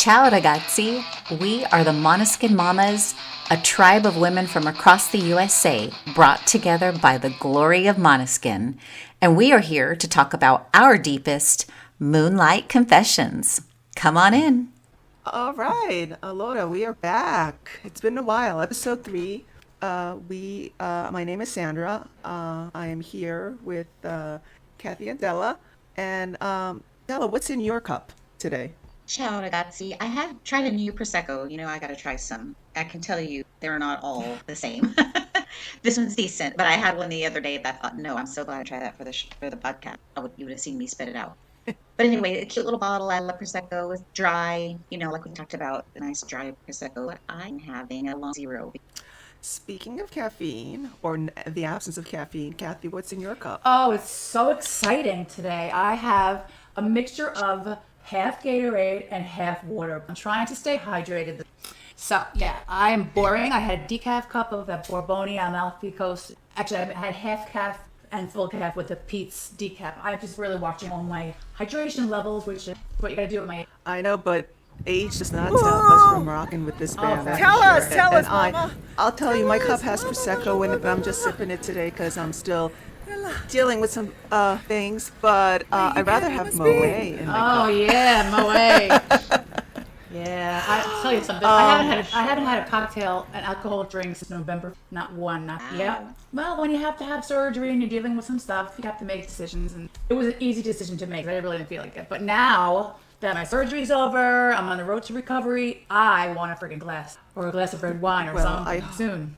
Ciao ragazzi, we are the Måneskin MåMås, a tribe of women from across the USA brought together by the glory of Måneskin, and we are here to talk about our deepest Moonlight confessions. Come on in. All right, Laura, we are back. It's been a while. Episode 3. My name is Sandra. I am here with Kathy and Della. And Della, what's in your cup today? Ciao ragazzi. I have tried a new Prosecco. I got to try some. I can tell you they're not all the same. This one's decent, but I had one the other day that I thought, no, I'm so glad I tried that for the podcast. You would have seen me spit it out. But anyway, a cute little bottle. I love Prosecco. It's dry, like we talked about, a nice dry Prosecco. But I'm having a long zero. Speaking of caffeine, or the absence of caffeine, Kathy, what's in your cup? Oh, it's so exciting today. I have a mixture of half Gatorade and half water. I'm trying to stay hydrated. So, yeah, I am boring. I had a decaf cup of that Borboni Amalfi Coast. Actually, I had half calf and full calf with the Pete's decaf. I'm just really watching all my hydration levels, which is what you gotta do with my... I know, but age does not stop us from rocking with this band. Tell us, Mama. I'll tell you, my cup has Prosecco in it, but I'm just sipping it today because I'm still dealing with some things. But I'd rather have Moët in my cup. Oh, yeah, Moët. Yeah, I'll tell you something. I haven't had a cocktail, an alcohol drink since November. Not one, not yet. Well, when you have to have surgery and you're dealing with some stuff, you have to make decisions. And it was an easy decision to make. I really didn't feel like it. But now that my surgery's over, I'm on the road to recovery, I want a freaking glass. Or a glass of red wine or something soon.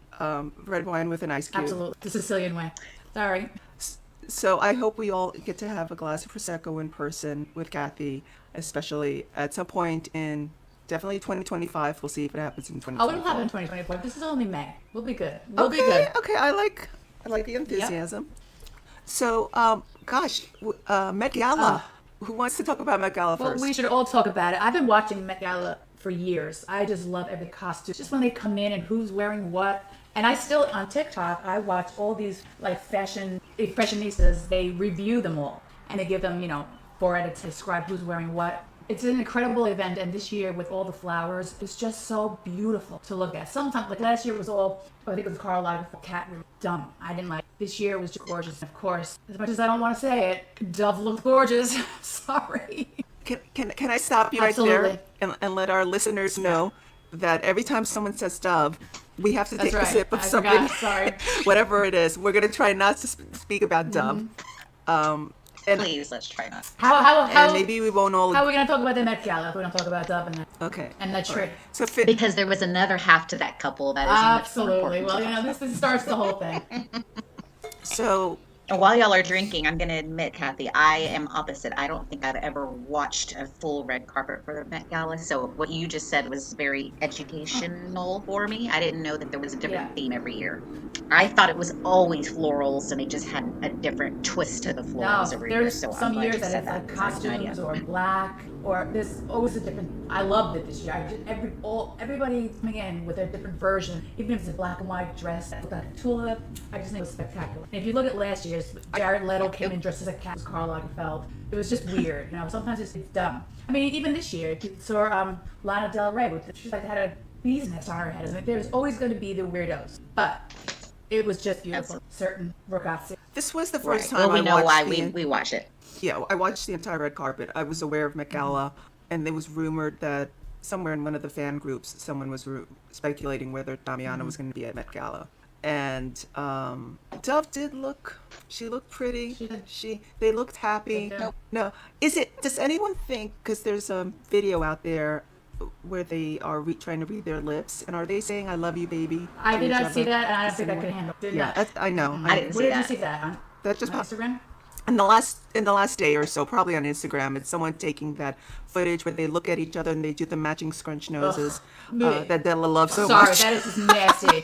Red wine with an ice cube. Absolutely. The Sicilian way. Sorry. So I hope we all get to have a glass of Prosecco in person with Kathy, especially at some point in definitely 2025. We'll see if it happens in 2024. Oh, it'll happen in 2024. This is only May. We'll be good. Okay, I like the enthusiasm. Yep. So, Met Gala. Who wants to talk about Met Gala first? Well, we should all talk about it. I've been watching Met Gala for years. I just love every costume. Just when they come in and who's wearing what. And I still, on TikTok, I watch all these fashion fashionistas. They review them all. And they give them, 4 edits to describe who's wearing what. It's an incredible event, and this year with all the flowers, it's just so beautiful to look at. Sometimes, like last year was all, I think it was Karl Lagerfeld cat dumb. I didn't like it. This year was just gorgeous. Of course, as much as I don't want to say it, Dove looked gorgeous. Sorry. Can I stop you Absolutely. right there and let our listeners know that every time someone says Dove, we have to take a sip of something. Sorry. Whatever it is. We're going to try not to speak about Dove. And please, let's try not. And maybe we won't all... How are we going to talk about the Met Gala if we don't talk about Dove and that? Okay. And that trick. So because there was another half to that couple that is absolutely. Well, this starts the whole thing. So... While y'all are drinking, I'm going to admit, Kathy, I am opposite. I don't think I've ever watched a full red carpet for the Met Gala. So what you just said was very educational for me. I didn't know that there was a different theme every year. I thought it was always florals, and they just had a different twist to the florals every year. So some years that it's like costumes or black, or there's always a different. I loved it this year. Everybody coming in with a different version, even if it's a black and white dress that looked like a tulip. I just think it was spectacular. And if you look at last year's, Jared Leto came in dressed as a cat. Karl Lagerfeld. It was just weird. Sometimes it's dumb. I mean, even this year, you saw Lana Del Rey she had a bee's nest on her head. I mean, there's always going to be the weirdos, but it was just beautiful. Certain ragazzi. This was the first time I watched. Well, we know why we watch it. Yeah, I watched the entire red carpet. I was aware of Met Gala, and it was rumored that somewhere in one of the fan groups, someone was speculating whether Damiana was going to be at Met Gala. And Dove did look. She looked pretty. They looked happy. No. Does anyone think? Because there's a video out there where they are trying to read their lips, and are they saying "I love you, baby"? I did not see that, and I don't think I could handle it. I know. I didn't see that. Where did you see that on? That just on Instagram. In the last day or so, probably on Instagram, it's someone taking footage where they look at each other and they do the matching scrunch noses that Della loves so much. Sorry, that is just nasty.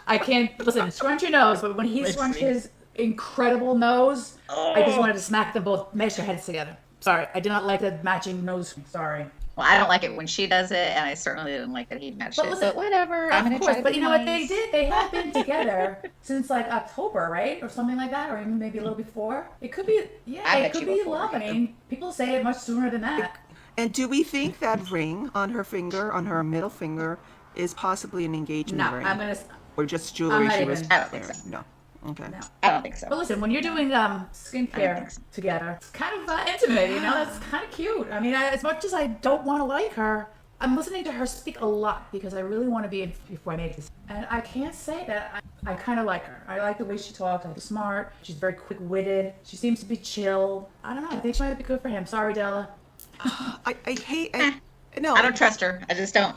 I can't listen. Scrunch your nose, but when he scrunched his incredible nose, I just wanted to smack them both, mash their heads together. Sorry, I did not like the matching nose. Sorry. Well, I don't like it when she does it, and I certainly didn't like that he matched it. Listen, but whatever. Of course, but you know what they did? They have been together since like October, right, or something like that, or even maybe a little before. It could be, it could be love. I mean, people say it much sooner than that. And do we think that ring on her finger, on her middle finger, is possibly an engagement No, ring? I'm gonna. Or just jewelry I'm not she was even- I don't think wearing? so. No. Okay. No. I don't think so. But listen, when you're doing I skincare think so. together, it's kind of intimate, you know. That's kind of cute. I mean, as much as I don't want to like her, I'm listening to her speak a lot because I really want to be in before I make this. And I can't say that I kind of like her. I like the way she talks. I think she's smart. She's very quick-witted. She seems to be chill. I don't know. I think she might be good for him. Sorry, Della. I hate. No, I don't trust her. I just don't.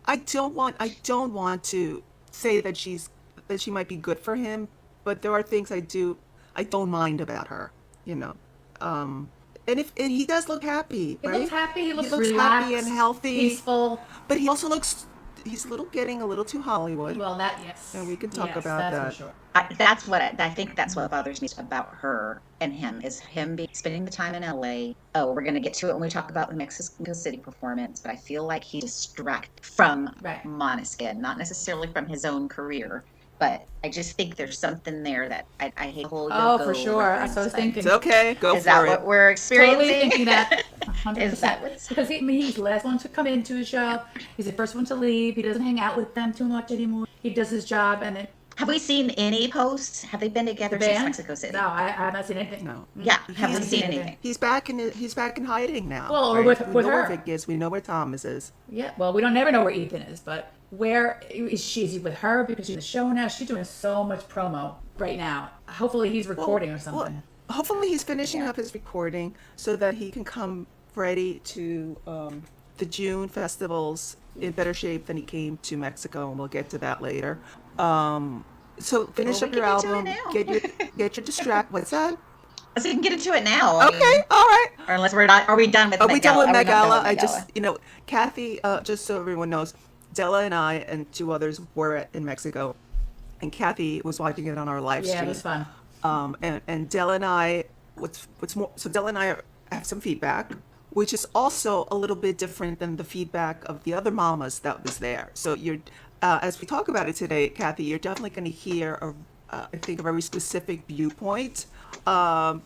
I don't want to say that she might be good for him, but there are things I don't mind about her, you know. And he does look happy, He right? looks happy. He looks happy relaxed, and healthy, peaceful. but he also looks he's getting a little too Hollywood. Well, that yes. And we can talk Yes, about that's that. for sure. I think that's what bothers me about her and him is him spending the time in LA. Oh, we're gonna get to it when we talk about the Mexico City performance, but I feel like he distracted from Right. Måneskin, not necessarily from his own career. But I just think there's something there that I hate the whole Oh, Yoko for sure. reference, So I was but thinking. It's okay, go Is for that it. what we're experiencing? Totally thinking that. 100%. Is that what's Because he's the last one to come into a show. He's the first one to leave. He doesn't hang out with them too much anymore. He does his job and then Have we seen any posts? Have they been together the since band. Mexico City? No, I have not seen anything. No. Yeah, have we He's- seen anything? He's back in hiding now. Well, or right? with we know where her. Vic is. We know where Thomas is. Yeah, well, we don't never know where Ethan is, but where is she? Is he with her because she's in the show now? She's doing so much promo right now. Hopefully, he's recording or something. Well, hopefully he's finishing up his recording so that he can come ready to the June festivals in better shape than he came to Mexico, and we'll get to that later. So finish Well, up we your can get to album. it Get your distract. What's that? So we can get into it now. I Okay, mean, all right. or unless we're not. Are we done with? Are we done with Are we Met not done Gala? with I Met just, Gala? Kathy, just so everyone knows, Della and I and two others were in Mexico, and Kathy was watching it on our live Yeah, stream. it was fun. And Della and I, what's more, so Della and I have some feedback, which is also a little bit different than the feedback of the other mamas that was there. So as we talk about it today, Kathy, you're definitely going to hear I think a very specific viewpoint. And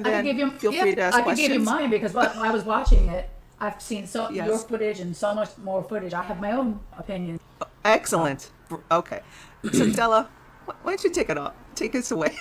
I then can give you, feel free to ask I can questions. give you mine because while I was watching it, I've seen Yes. your footage and so much more footage. I have my own opinion. Excellent. Okay. So Della, why don't you take it off? Take us away.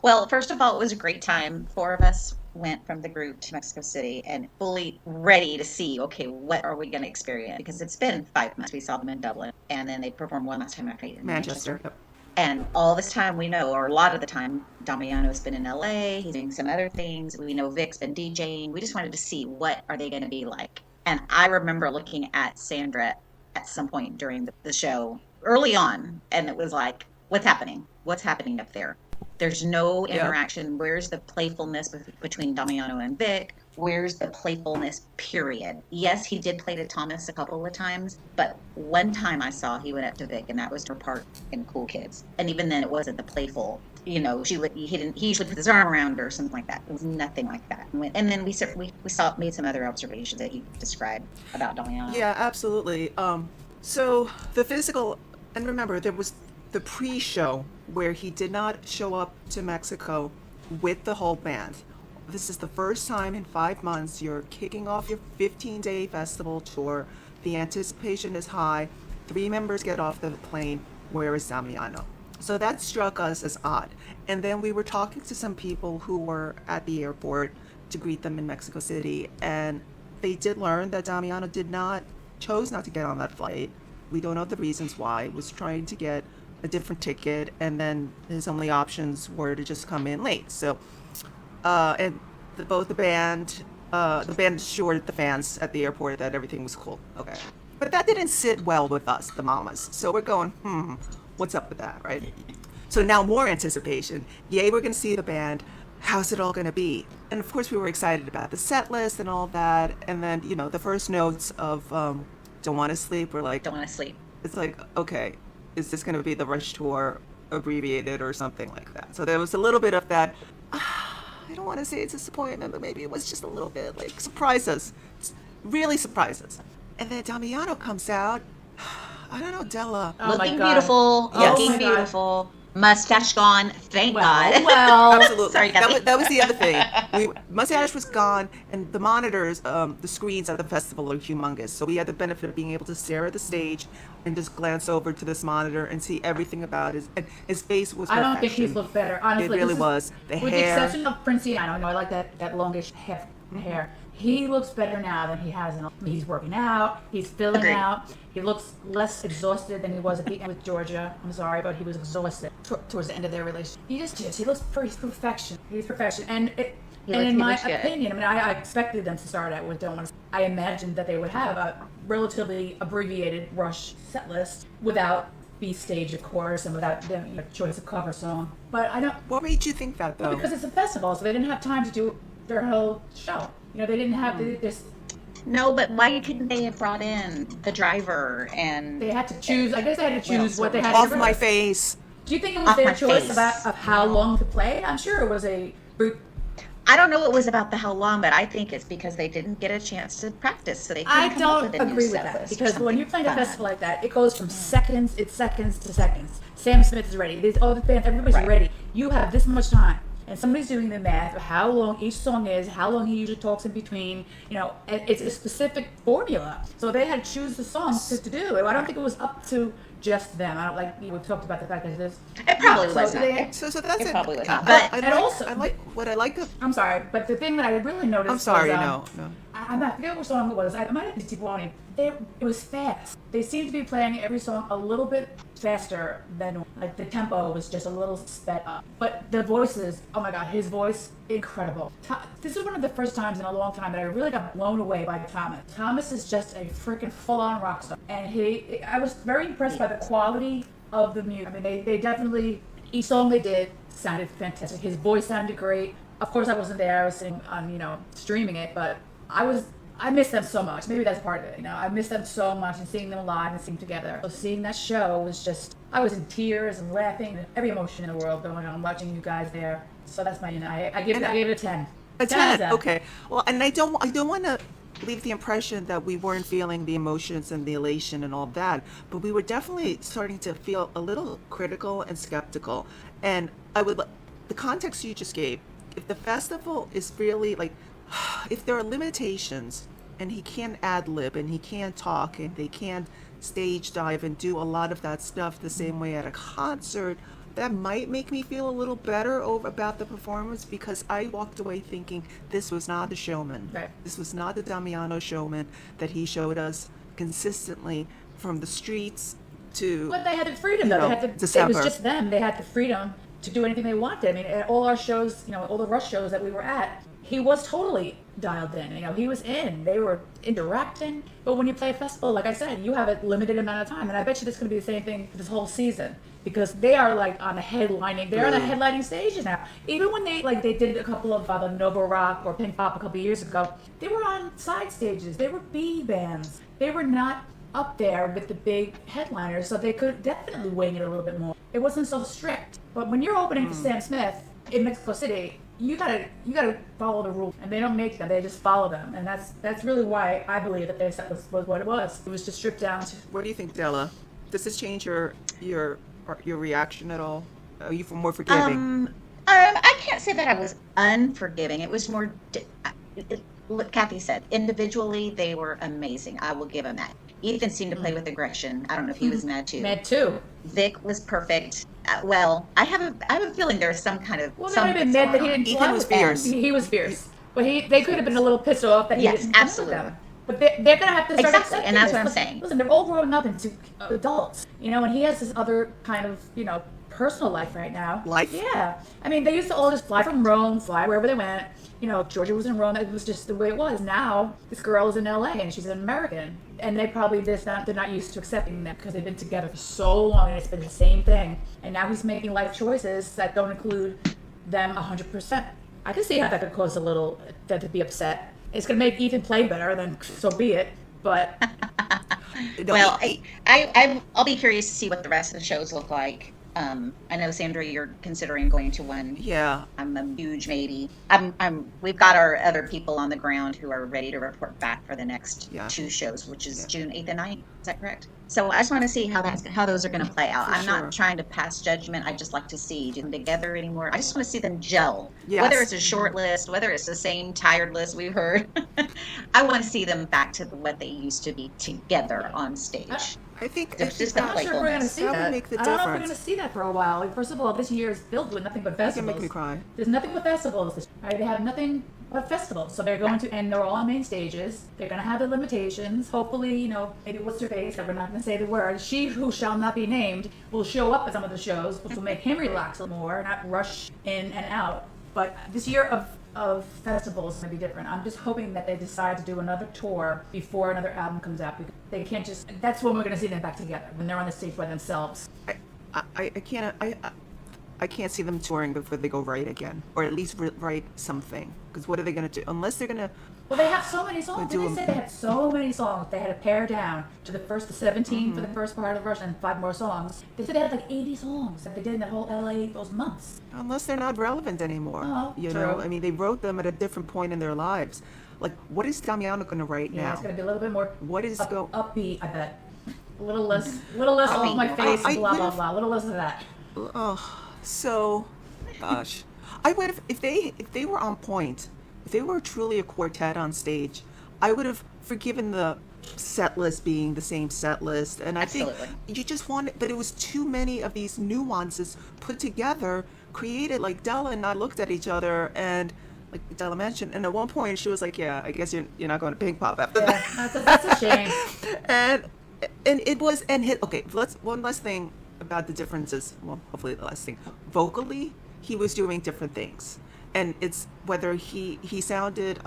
Well, first of all, it was a great time. 4 of us went from the group to Mexico City and fully ready to see, okay, what are we going to experience? Because it's been 5 months. We saw them in Dublin, and then they performed one last time after in Manchester. Yep. And all this time we know, or a lot of the time, Damiano's been in LA. He's doing some other things. We know Vic's been DJing. We just wanted to see what are they going to be like. And I remember looking at Sandra at some point during the show early on, and it was like, what's happening? What's happening up there? There's no interaction. Where's the playfulness between Damiano and Vic? Where's the playfulness, period? Yes, he did play to Thomas a couple of times, but one time I saw he went up to Vic, and that was her part in Cool Kids. And even then, it wasn't the playful, he usually put his arm around her or something like that. It was nothing like that. And then we made some other observations that you described about Damiano. Yeah, absolutely. So the physical, and remember, there was the pre-show where he did not show up to Mexico with the whole band. This is the first time in 5 months you're kicking off your 15-day festival tour. The anticipation is high. 3 members get off the plane. Where is Damiano? So that struck us as odd. And then we were talking to some people who were at the airport to greet them in Mexico City, and they did learn that Damiano chose not to get on that flight. We don't know the reasons why. Was trying to get a different ticket, and then his only options were to just come in late. So, and both the band assured the fans at the airport that everything was cool. Okay, but that didn't sit well with us, the mamas. So we're going, what's up with that, right? So now more anticipation. Yay, we're going to see the band. How's it all going to be? And of course, we were excited about the set list and all that. And then, the first notes of Don't Want to Sleep were like, Don't want to sleep. it's like, okay, is this going to be the Rush Tour abbreviated or something like that? So there was a little bit of that, I don't want to say it's disappointment, but maybe it was just a little bit like, surprise us. Really surprise us. And then Damiano comes out. I don't know, Della. Oh my Looking God. beautiful. Oh Looking my God. beautiful. Mustache gone, thank God. Well, Absolutely. Sorry, Kathy. that was the other thing. Mustache was gone, and the monitors, the screens at the festival are humongous. So we had the benefit of being able to stare at the stage and just glance over to this monitor and see everything about his face was I perfection. don't think he's looked better. Honestly, It really this is- was. The with hair. the exception of Prince Iano, I like that longish hair. He looks better now than he has. He's working out. He's filling Agreed. out. He looks less exhausted than he was at the end with Georgia. I'm sorry, but he was exhausted towards the end of their relationship. He looks he's perfection. He's perfection. And in my looks good. opinion, I mean, I expected them to start out with Don't Want to. I imagined that they would have a relatively abbreviated Rush set list without B stage, of course, and without the choice of cover song. But I don't. What made you think that, though? Because it's a festival, so they didn't have time to do their whole show. They didn't have this. No, but why couldn't they have brought in the driver and They had to choose. I guess they had to choose what they had Off to my do. face. Do you think it was Off their my choice face. of how long to play? I'm sure it was a group. I don't know what was about the how long, but I think it's because they didn't get a chance to practice, so they couldn't I come up don't with a new agree with set that list or because when something you're playing a fun. festival like that, it goes from seconds to seconds. Sam Smith is ready. These other bands, everybody's Right. ready. You have this much time. And somebody's doing the math of how long each song is, how long he usually talks in between, and it's a specific formula. So they had to choose the songs to do it. I don't think it was up to just them. I don't like, we talked about the fact that this. It probably so was not. they- So that's It it. probably was not. I But- And also- I like what I like. I'm sorry, but the thing that I really noticed I'm sorry. was, No. I forget what song it was. I might have been Tibuani. It was fast. They seemed to be playing every song a little bit faster than, like, the tempo was just a little sped up. But the voices, oh my God, his voice, incredible. This is one of the first times in a long time that I really got blown away by Thomas. Thomas is just a freaking full-on rock star. And I was very impressed by the quality of the music. I mean, they definitely, each song they did sounded fantastic. His voice sounded great. Of course, I wasn't there. I was sitting on, streaming it, but I miss them so much. Maybe that's part of it. I miss them so much, and seeing them live and sing together. So seeing that show was just, I was in tears and laughing, and every emotion in the world going on watching you guys there. So that's my, I gave it a 10. A 10 out of 10. 10. Okay. Well, and I don't want to leave the impression that we weren't feeling the emotions and the elation and all that, but we were definitely starting to feel a little critical and skeptical. And the context you just gave, if the festival is really like, if there are limitations and he can't ad lib and he can't talk and they can't stage dive and do a lot of that stuff the same way at a concert, that might make me feel a little better about the performance, because I walked away thinking this was not the showman. Right. This was not the Damiano showman that he showed us consistently from the streets to. But they had the freedom, though. It was December. just them. They had the freedom to do anything they wanted. I mean, at all our shows, all the Rush shows that we were at, he was totally dialed in. He was in. They were interacting. But when you play a festival, like I said, you have a limited amount of time. And I bet you this is going to be the same thing for this whole season. Because they are they're on the headlining stages now. Even when they did a couple of the Nova Rock or Pink Pop a couple of years ago, they were on side stages. They were B bands. They were not up there with the big headliners, so they could definitely wing it a little bit more. It wasn't so strict. But when you're opening for Sam Smith in Mexico City, you gotta follow the rules, and they don't make them; they just follow them, and that's really why I believe that their set was what it was. It was just stripped down to. What do you think, Della? Does this change your reaction at all? Are you more forgiving? I can't say that I was unforgiving. It was more, what Kathy said, individually they were amazing. I will give them that. Ethan seemed to play with aggression. I don't know if he was mad too. Mad too. Vic was perfect. Well, I have a feeling there's some kind of. Well, they might have been mad that he didn't. Ethan was fierce. He was fierce, but they could have been a little pissed off that he Yes, didn't come with absolutely. them. But they're gonna have to start Exactly, accepting and that's this. what I'm Listen- saying. Listen, they're all growing up into adults, and he has this other kind of, personal life right now. Life? Yeah. I mean, they used to all just fly from Rome, fly wherever they went. Georgia was in Rome. It was just the way it was. Now, this girl is in LA and she's an American. And they're not used to accepting that because they've been together for so long and it's been the same thing. And now he's making life choices that don't include them 100%. I can see how that could cause that to be upset. It's going to make Ethan play better, then so be it. But Well, I'll be curious to see what the rest of the shows look like. I know Sandra, you're considering going to one. Yeah. I'm a huge maybe. We've got our other people on the ground who are ready to report back for the next Yeah. 2 shows, which is Yeah. June 8th and 9th. Is that correct? So I just want to see how those are going to play out. For I'm sure. not trying to pass judgment. I just like to see them together anymore. I just want to see them gel. Yes. Whether it's a short list, whether it's the same tired list we've heard. I want to see them back to what they used to be together on stage. I think There's just I'm not sure if we're going to see That would that. make the I don't know if we're difference. going to see that for a while. Like, first of all, this year is filled with nothing but That festivals. can make me cry. There's nothing but festivals this year, right? They have nothing but festivals. So they're going to, and they're all on main stages. They're going to have their limitations. Hopefully, you know, maybe what's her face, that we're not going to say the word, she who shall not be named, will show up at some of the shows, which will make him relax a little more, not rush in and out. But this year of festivals is going to be different. I'm just hoping that they decide to do another tour before another album comes out. Because they can't just, that's when we're going to see them back together, when they're on the stage by themselves. I can't see them touring before they go write again, or at least write something. Because what are they going to do? Unless they're going to. Well, they have so many songs. do They them. said they had so many songs. They had to pare down to the 17 for the first part of the version, and 5 more songs. They said they had like 80 songs that they did in that whole LA those months. Unless they're not relevant anymore. Oh, you true. know, I mean, they wrote them at a different point in their lives. Like, what is Damiano going to write Yeah, now? it's gonna be a little bit more What is go? upbeat, I bet. A little less all my face, I blah blah would've- blah. A little less of that. Oh, so, gosh, I would have if they were on point, if they were truly a quartet on stage, I would have forgiven the set list being the same set list, and I Absolutely. think you just wanted, but it was too many of these nuances put together, created. Like Della and I looked at each other, and like Della mentioned, and at one point she was like, "Yeah, I guess you're not going to Pink Pop after Yeah, that." that's a shame. and it was and hit okay, one last thing about the differences, well, hopefully the last thing. Vocally, he was doing different things, and it's whether he sounded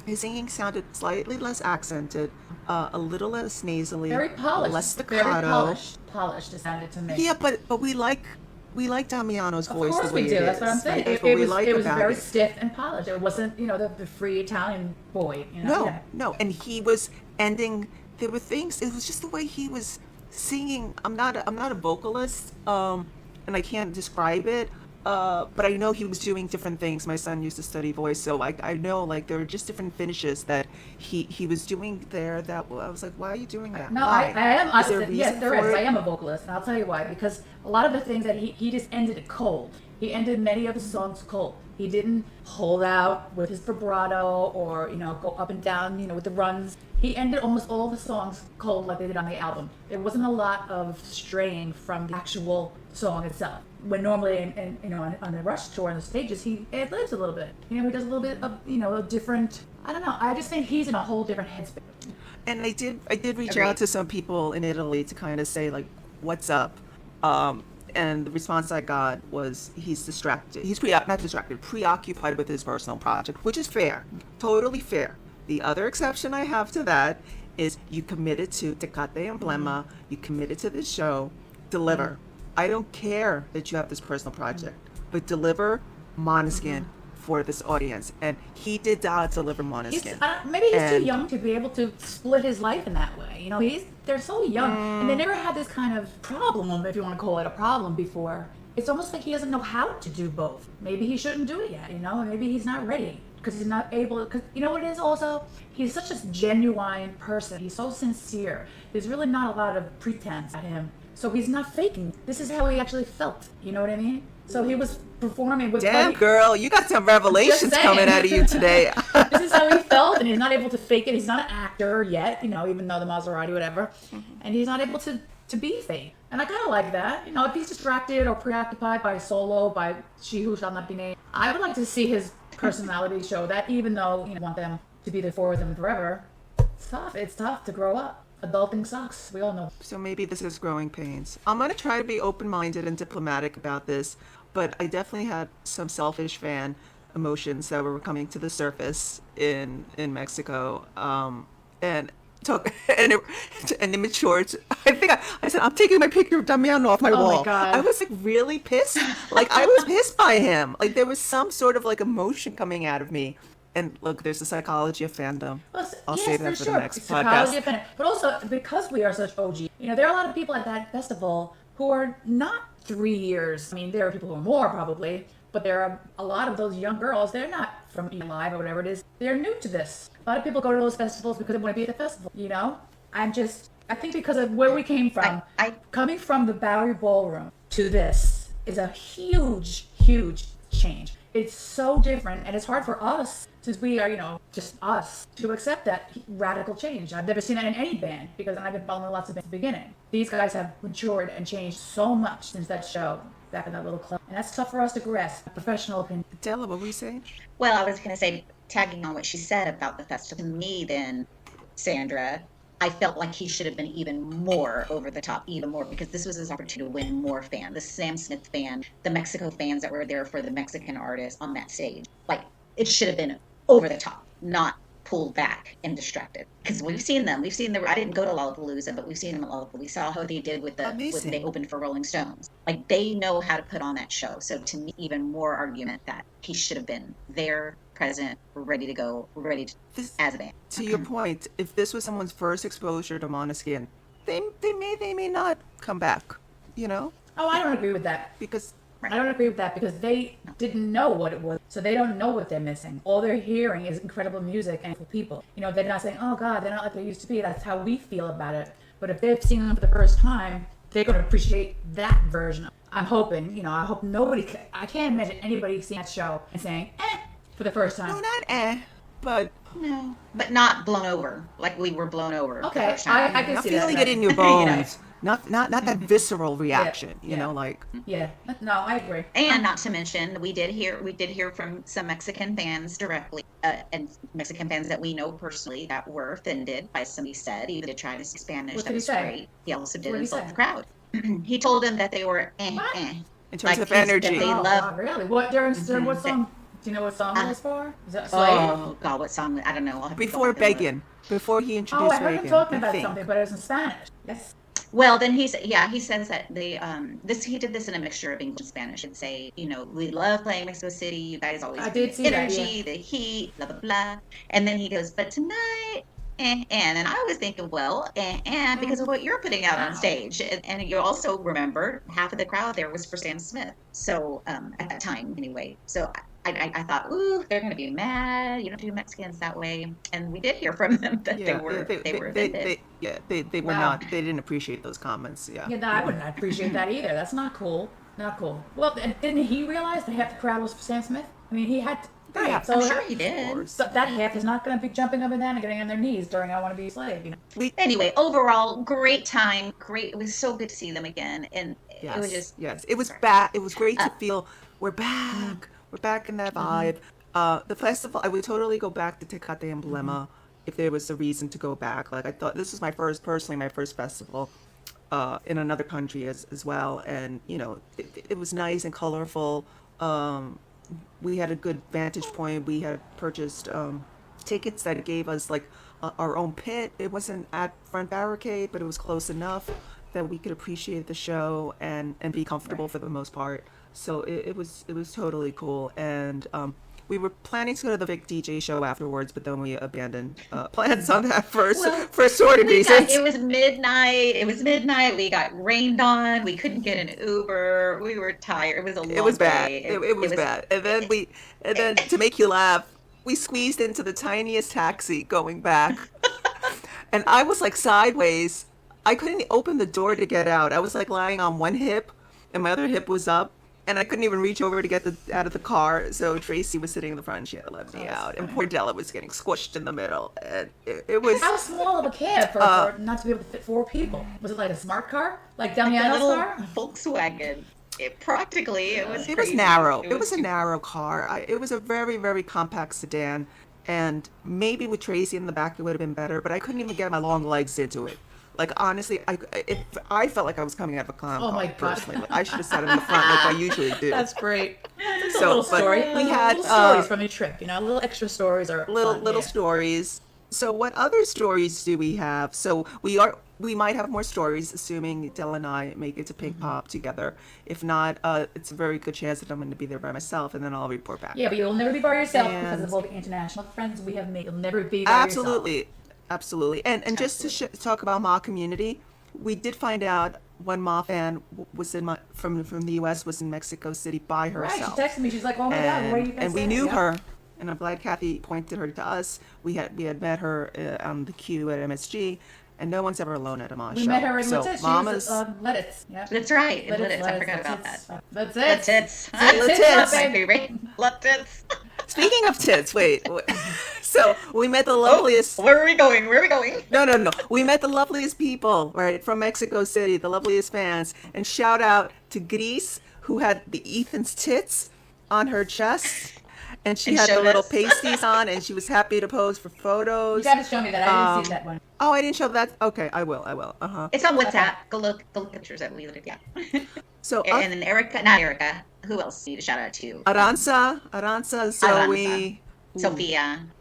his singing sounded slightly less accented, a little less nasally, Very polished. less Very staccato. polished. It sounded to me. Yeah, but we like Damiano's Of voice course the way we do. it That's is, what I'm saying. right? That's It, what it we was like it was about very it. stiff and polished. It wasn't, you know, the free Italian boy. You know? No, Yeah. no, and he was ending. There were things. It was just the way he was singing. I'm not a vocalist, and I can't describe it. But I know he was doing different things. My son used to study voice, so I know like there were just different finishes that he was doing there. That I was like, why are you doing that? No, Why? I am. Is there a Yes, reason there for is. it? I am a vocalist, and I'll tell you why. Because a lot of the things that he just ended it cold. He ended many of his songs cold. He didn't hold out with his vibrato or, you know, go up and down, you know, with the runs. He ended almost all the songs cold like they did on the album. There wasn't a lot of straying from the actual song itself. When normally, you know, on the Rush tour on the stages, he ad-libs a little bit. You know, he does a little bit of, you know, a different. I don't know. I just think he's in a whole different headspace. And I did reach Agreed. out to some people in Italy to kind of say like, what's up? And the response I got was he's distracted. He's not distracted, preoccupied with his personal project, which is fair, totally fair. The other exception I have to that is you committed to Tecate Emblema, you committed to this show, deliver. I don't care that you have this personal project, but deliver Måneskin for this audience. And he did not deliver Måneskin. Maybe he's too And- young to be able to split his life in that way. You know, they're so young, and they never had this kind of problem, if you want to call it a problem, before. It's almost like he doesn't know how to do both. Maybe he shouldn't do it yet. You know, maybe he's not ready because he's not able. Because you know what it is also, he's such a genuine person. He's so sincere. There's really not a lot of pretense at him. So he's not faking. This is how he actually felt. You know what I mean? So he was performing with. Damn, girl, you got some revelations saying. coming out of you today. This is how he felt, and he's not able to fake it. He's not an actor yet, you know, even though the Maserati, whatever, and he's not able to be fake. And I kind of like that, you know, if he's distracted or preoccupied by solo, by She Who Shall Not Be Named, I would like to see his personality show that, even though you know, want them to be there for them forever. It's tough. It's tough to grow up. Adulting sucks. We all know. So maybe this is growing pains. I'm going to try to be open-minded and diplomatic about this, but I definitely had some selfish fan emotions that were coming to the surface in Mexico, and took and immature. I think I said I'm taking my picture of Damiano off my Oh my wall. God. I was like really pissed. Like I was pissed by him. Like there was some sort of like emotion coming out of me. And look, there's the psychology of fandom. Well, I'll yes, say that for for sure. the next Psychology podcast. of fandom. But also, because we are such OG, you know, there are a lot of people at that festival who are not 3 years. I mean, there are people who are more probably, but there are a lot of those young girls, they're not from Live or whatever it is. They're new to this. A lot of people go to those festivals because they want to be at the festival, you know? I think because of where we came from, coming from the Bowery Ballroom to this is a huge, huge change. It's so different, and it's hard for us, since we are, you know, just us, to accept that radical change. I've never seen that in any band, because I've been following lots of bands at the beginning. These guys have matured and changed so much since that show back in that little club, and that's tough for us to grasp. A professional opinion. Della, what were you saying? Well, I was going to say, tagging on what she said about the festival, to me then, Sandra, I felt like he should have been even more over the top, even more, because this was his opportunity to win more fans. The Sam Smith fan, the Mexico fans that were there for the Mexican artists on that stage. Like, it should have been over the top, not pulled back and distracted. Because we've seen them. I didn't go to Lollapalooza, but we've seen them at Lollapalooza. We saw how they did when they opened for Rolling Stones. Like, they know how to put on that show. So to me, even more argument that he should have been there, present, ready to go, as a band. To your point, if this was someone's first exposure to Måneskin, they may not come back, you know? Oh, I don't agree with that. I don't agree with that because they didn't know what it was. So they don't know what they're missing. All they're hearing is incredible music and for people. You know, they're not saying, oh God, they're not like they used to be. That's how we feel about it. But if they've seen them for the first time, they're going to appreciate that version. I'm hoping, you know, I hope I can't imagine anybody seeing that show and saying, for the first time. No, not but... No. But not blown over, like we were blown over. Okay, I can see that. Feeling it in your bones. Not that visceral reaction, you know, like. Yeah, no, I agree. And not to mention, we did hear from some Mexican fans directly, and Mexican fans that we know personally that were offended by somebody said, even to try to speak Spanish. What that did was he say? great. He also did insult the crowd. He told them that they were In terms like of energy. that they love. Really? What song? Do you know what song it was for? Is that Slave? Oh God, what song? I don't know. Before Beggin. Before he introduced I heard him Reagan, talking about I think. something, but it was in Spanish. Yes. Well, then he says that he did this in a mixture of English and Spanish, and say, you know, we love playing Mexico City. You guys always I did see energy, that, the heat, blah blah blah. And then he goes, but tonight, and I was thinking, well, because of what you're putting out on stage, and you also remember half of the crowd there was for Sam Smith. So at that time, anyway. So I thought, ooh, they're going to be mad. You don't do Mexicans that way. And we did hear from them that they were offended. They were not. They didn't appreciate those comments. Yeah. Yeah, no, I wouldn't appreciate that either. That's not cool. Not cool. Well, didn't he realize that half the crowd was for Sam Smith? I mean, he had to. Right, so I'm sure he did. So that half is not going to be jumping up and down and getting on their knees during "I Want to Be a Slave." You know? Anyway, overall, great time. Great. It was so good to see them again, and it was just It was back. It was great to feel we're back. We're back in that vibe. The festival. I would totally go back to Tecate Emblema if there was a reason to go back. Like I thought, this was my first festival in another country as well, and you know, it was nice and colorful. We had a good vantage point. We had purchased tickets that gave us like our own pit. It wasn't at front barricade, but it was close enough that we could appreciate the show and be comfortable for the most part. So it was totally cool. And we were planning to go to the Vic DJ show afterwards, but then we abandoned plans on that for assorted reasons. It was midnight. We got rained on. We couldn't get an Uber. We were tired. It was a long It was bad. day. It was bad. And then to make you laugh, we squeezed into the tiniest taxi going back. And I was like sideways. I couldn't open the door to get out. I was like lying on one hip and my other hip was up. And I couldn't even reach over to get out of the car. So Tracy was sitting in the front and she had to let me out. And poor Della was getting squished in the middle. And it was... How small of a cab for not to be able to fit 4 people? Was it like a smart car? Like Damiano's car? Volkswagen. It was was narrow. It was a narrow car. It was a very, very compact sedan. And maybe with Tracy in the back, it would have been better. But I couldn't even get my long legs into it. Like, honestly, I felt like I was coming out of a clown car, my God. personally. Like, I should have sat in the front like I usually do. That's great. It's a little story. We had little stories from your trip, you know, little extra stories or little stories. So what other stories do we have? So we might have more stories, assuming Della and I make it to Pink Pop together. If not, it's a very good chance that I'm going to be there by myself, and then I'll report back. Yeah, but you'll never be by yourself because of all the international friends we have made. You'll never be by yourself. Absolutely. And just to talk about my community, we did find out one Ma fan was from the U.S. was in Mexico City by Right, herself. she texted me. She's like, "Oh my God, what are you guys And we saying?" knew Yeah. her, and I'm glad Kathy pointed her to us. We had met her on the queue at MSG, and no one's ever alone at a Ma We show. met her in So Littitz. She Mamas, was Littitz. Yeah. That's right. In Littitz, Littitz. I forgot about Littitz. that. That's The it. tits. Littitz. My favorite. Love tits. speaking of tits, wait. So we met the loveliest. Where are we going? Where are we going? No. We met the loveliest people, right, from Mexico City, the loveliest fans. And shout out to Gris, who had the Ethan's tits on her chest. And she And had the showed little us. pasties on, and she was happy to pose for photos. You got to show me that. I didn't see that one. Oh, I didn't show that. Okay, I will. Uh-huh. It's on WhatsApp. Go look at pictures that we looked at. Yeah. So And then not Erica. Who else need a shout out to? Aranza, Zoe,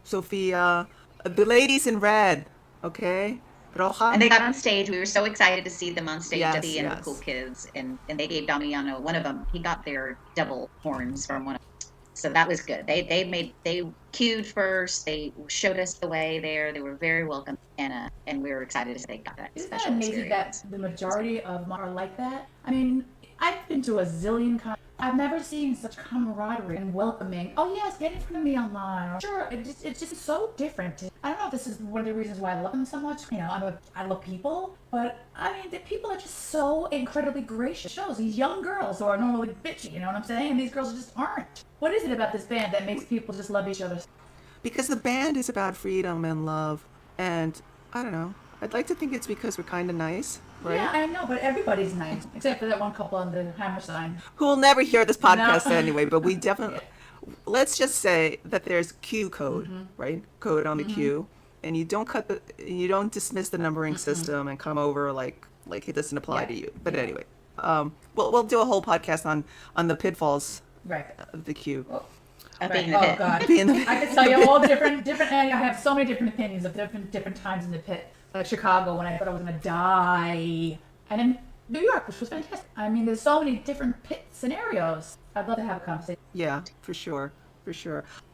Sophia, the ladies in red, okay? Roja. And they got on stage. We were so excited to see them on stage at the end of Yes. Cool Kids. And they gave Damiano, one of them, he got their double horns from one of them. So that was good. They queued first. They showed us the way there. They were very welcome. And we were excited as they got that Isn't that special amazing experience. that the majority of them are like that? I mean, I've been to a zillion I've never seen such camaraderie and welcoming. Oh yes, get in front of me online. Sure, it's just so different. I don't know if this is one of the reasons why I love them so much. You know, I love people, but I mean, the people are just so incredibly gracious. Shows these young girls who are normally bitchy. You know what I'm saying? And these girls just aren't. What is it about this band that makes people just love each other? Because the band is about freedom and love, and I don't know. I'd like to think it's because we're kind of nice, right? Yeah, I know, but everybody's nice except for that one couple on the hammer sign. Who will never hear this podcast No. anyway, but we definitely. Let's just say that there's Q code, right? Code on the queue, and you don't dismiss the numbering system and come over like it doesn't apply to you. But anyway, we'll do a whole podcast on the pitfalls Right. of the queue. Being Oh the pit. God. Being the- I could tell you all different, and I have so many different opinions of different times in the pit. Like Chicago, when I thought I was gonna die, and in New York, which was fantastic. I mean, there's so many different pit scenarios. I'd love to have a conversation. Yeah, for sure.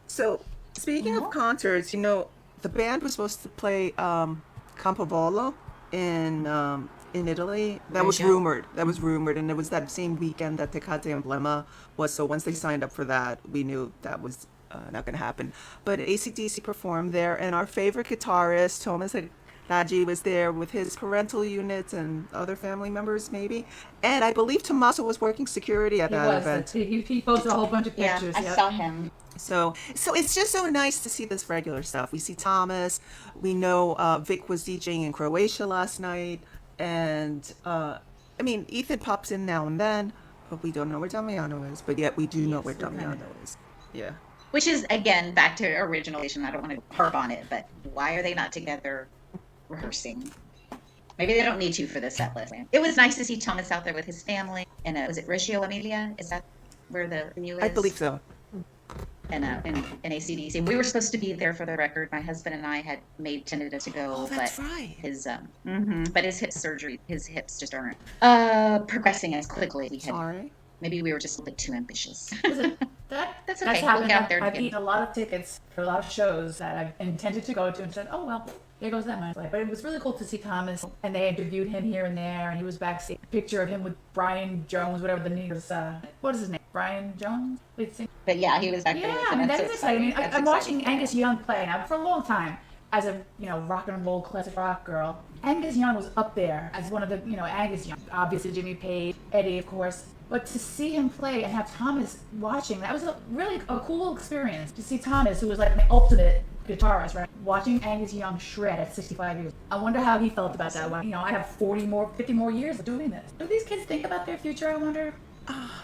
So, speaking of concerts, the band was supposed to play Campovolo in Italy. That was rumored, and it was that same weekend that Tecate Emblema was. So once they signed up for that, we knew that was not going to happen. But AC/DC performed there, and our favorite guitarist, Thomas Nagy, was there with his parental units and other family members, maybe. And I believe Tommaso was working security at that event. He posted a whole bunch of Yeah, pictures. I yep. saw him. So it's just so nice to see this regular stuff. We see Thomas. We know Vic was DJing in Croatia last night. And, I mean, Ethan pops in now and then, but we don't know where Damiano is. But yet we do know where Damiano is. Yeah. Which is, again, back to original. I don't want to harp on it, but why are they not together rehearsing? Maybe they don't need to for this set list. It was nice to see Thomas out there with his family. And was it Reggio Emilia? Is that where the venue is? I believe so. And in AC/DC. We were supposed to be there for the record. My husband and I had made tentative to go, Oh, that's but right. his hip surgery, his hips just aren't progressing as quickly as we had. Sorry. Maybe we were just a bit too ambitious. That's okay. We'll happened. get out there I've again. eaten a lot of tickets for a lot of shows that I've intended to go to and said, oh, well, there goes that much. But it was really cool to see Thomas, and they interviewed him here and there, and he was backstage. A picture of him with Brian Jones, whatever the name is. What is his name? Brian Jones? Lead singer? But yeah, he was back there. Yeah, with I him. mean, That's that is so exciting. I mean, That's I'm watching exciting. Angus Young play now for a long time as a, rock and roll classic rock girl. Angus Young was up there as one of the, Angus Young. Obviously, Jimmy Page, Eddie, of course. But to see him play and have Thomas watching, that was really a cool experience. To see Thomas, who was like the ultimate guitarist, right? Watching Angus Young shred at 65 years. I wonder how he felt about that one. I have 50 more years of doing this. Do these kids think about their future, I wonder?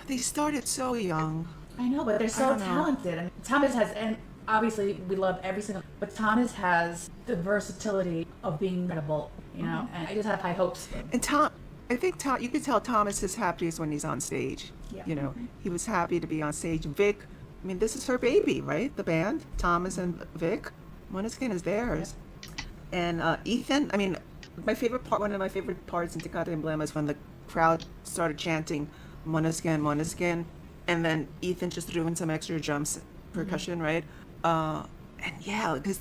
They started so young. I know, but they're so don't know. talented. I mean, Thomas has, and obviously we love every single, but Thomas has the versatility of being incredible, and I just have high hopes for him. And I think you can tell Thomas is happiest when he's on stage. Yeah. He was happy to be on stage. Vic, I mean, this is her baby, right? The band, Thomas and Vic. Måneskin is theirs. And Ethan, I mean, one of my favorite parts in Tecate Emblema is when the crowd started chanting Måneskin, Måneskin, and then Ethan just threw in some extra jumps, percussion, right? And yeah, because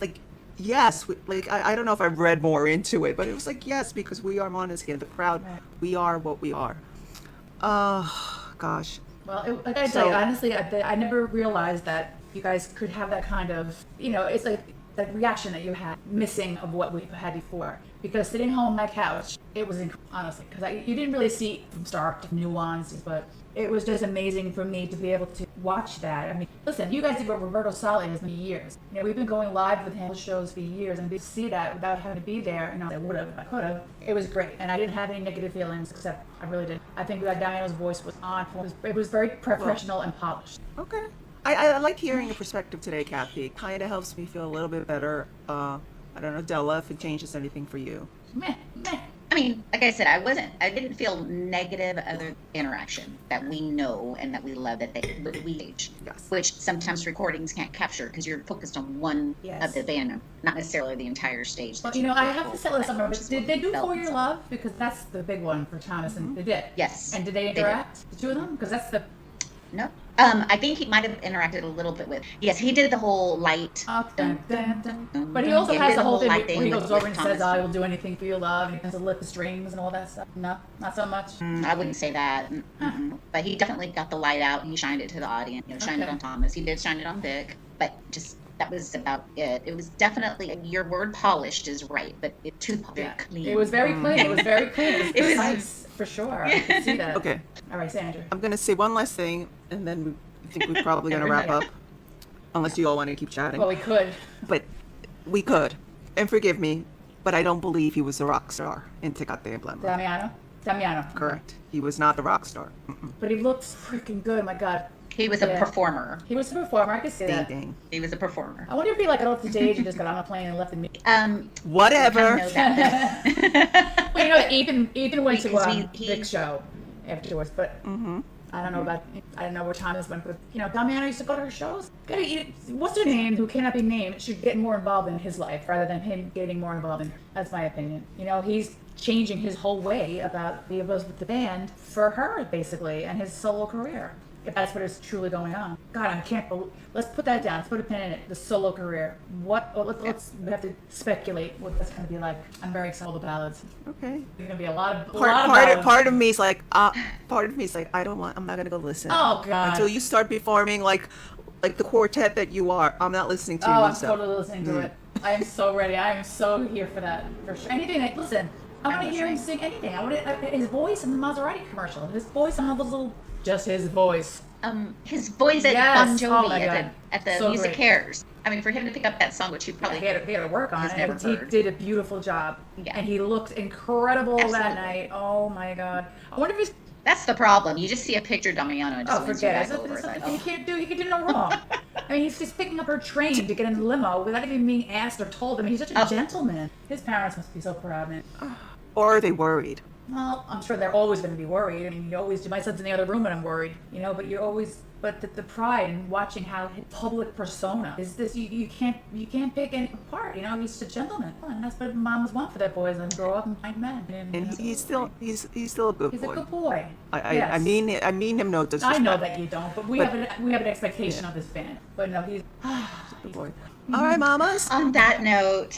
yes, I don't know if I've read more into it, but it was like, yes, because we are Måneskin, the crowd, we are what we are. Gosh. Well, like I tell you, honestly, I never realized that you guys could have that kind of, it's like that reaction that you had missing of what we've had before. Because sitting home on my couch, it was honestly, because you didn't really see from start to nuances, but it was just amazing for me to be able to watch that. I mean, listen, you guys did what Roberto Sali has many years. We've been going live with him shows for years, and to see that without having to be there, I would have, I could have. It was great, and I didn't have any negative feelings, except I really didn't. I think that Diana's voice was on. It was very professional and polished. Okay. I like hearing your perspective today, Kathy. It kind of helps me feel a little bit better. I don't know, Della, if it changes anything for you. Meh. I mean, like I said, I didn't feel negative other interaction that we know and that we love that we age, Yes. which sometimes recordings can't capture because you're focused on one of the band, not necessarily the entire stage. Well, I have to say this, did they do For Your Love? Because that's the big one for Thomas, and they did. Yes. And did they interact, the two of them? Because that's the... No. I think he might have interacted a little bit with. Yes, he did the whole light. But he also has the whole thing where he goes over and says, "I will do anything for your love," and he has to lift the strings and all that stuff. No, not so much. I wouldn't say that. But he definitely got the light out and he shined it to the audience. Shined it on Thomas. He did shine it on Vic, but just that was about it. It was definitely, your word polished is right, but it too clean. It was very clean. It was very clean. It was nice. For sure. I can see that. Okay. All right, Sandra. I'm going to say one last thing, and then I think we're probably going to wrap up. Unless you all want to keep chatting. Well, we could. But we could. And forgive me, but I don't believe he was a rock star in Tecate Emblema. Damiano. Correct. He was not the rock star. But he looked freaking good. My God. He was a performer. He was a performer. I could see that. Ding. He was a performer. I wonder if he got off the stage and just got on a plane and left the meeting. Whatever. Well, Ethan went to Vic's show afterwards, but I don't know where Thomas went, but Damiano used to go to her shows. What's her name? Who cannot be named? Should get more involved in his life rather than him getting more involved in. That's my opinion. He's changing his whole way about the with the band for her basically and his solo career. If that's what is truly going on. God, I can't believe. Let's put that down. Let's put a pin in it. The solo career. We have to speculate what that's going to be like. I'm very excited about the ballads. Okay. There's going to be a lot of part of me is like, I'm not going to go listen. Oh, God. Until you start performing like the quartet that you are. I'm not listening to you. I'm totally listening to it. I am so ready. I am so here for that. For sure. Anything. Listen, I want to hear him sing anything. I want his voice in the Maserati commercial. His voice on all those little... Just his voice. His voice at Bon Jovi at the So Music great. Cares. I mean, for him to pick up that song, which he probably he had to work on has it. never He heard. did a beautiful job. Yeah. And he looked incredible that Absolutely. night. Oh my God. I wonder if he's... That's the problem. You just see a picture of Damiano and just forget it. over. It's like, He can't do no wrong. I mean, he's just picking up her train to get in the limo without even being asked or told. I mean, he's such a gentleman. His parents must be so proud of him. Or are they worried? Well, I'm sure they're always going to be worried. I mean, you always do. My son's in the other room and I'm worried, but you're always, but the pride in watching how his public persona is this, you can't pick any apart, he's a gentleman. And that's what moms want for their boys, and grow up and find men. And he's still a good boy. He's a good boy. I mean him no disrespect. I know that you don't, but we have an expectation of this band. But no, he's a good boy. All right, mamas. On that note,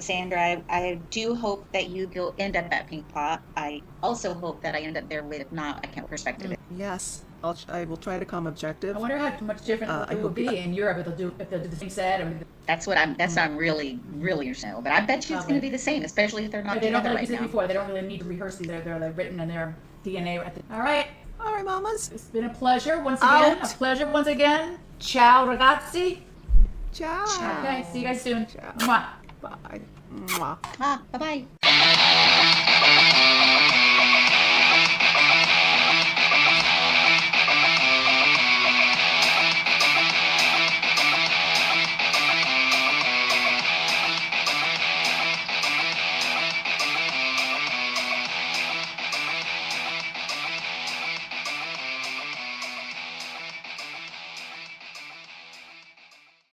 Sandra, I do hope that you'll end up at Pink Pop. I also hope that I end up there with, if not, I can't perspective. Yes, I will try to come objective. I wonder how much different it will be in Europe if they'll do the same set. I mean, That's what I'm really, really interested in. But I bet you it's going to be the same, especially if they're not they don't together like right you said now. before. They don't really need to rehearse these. They're like written in their DNA. All right. All right, mamas. It's been a pleasure once again. Ciao, ragazzi. Ciao. Okay, see you guys soon. Ciao. Mwah. Bye. Mwah. Bye-bye.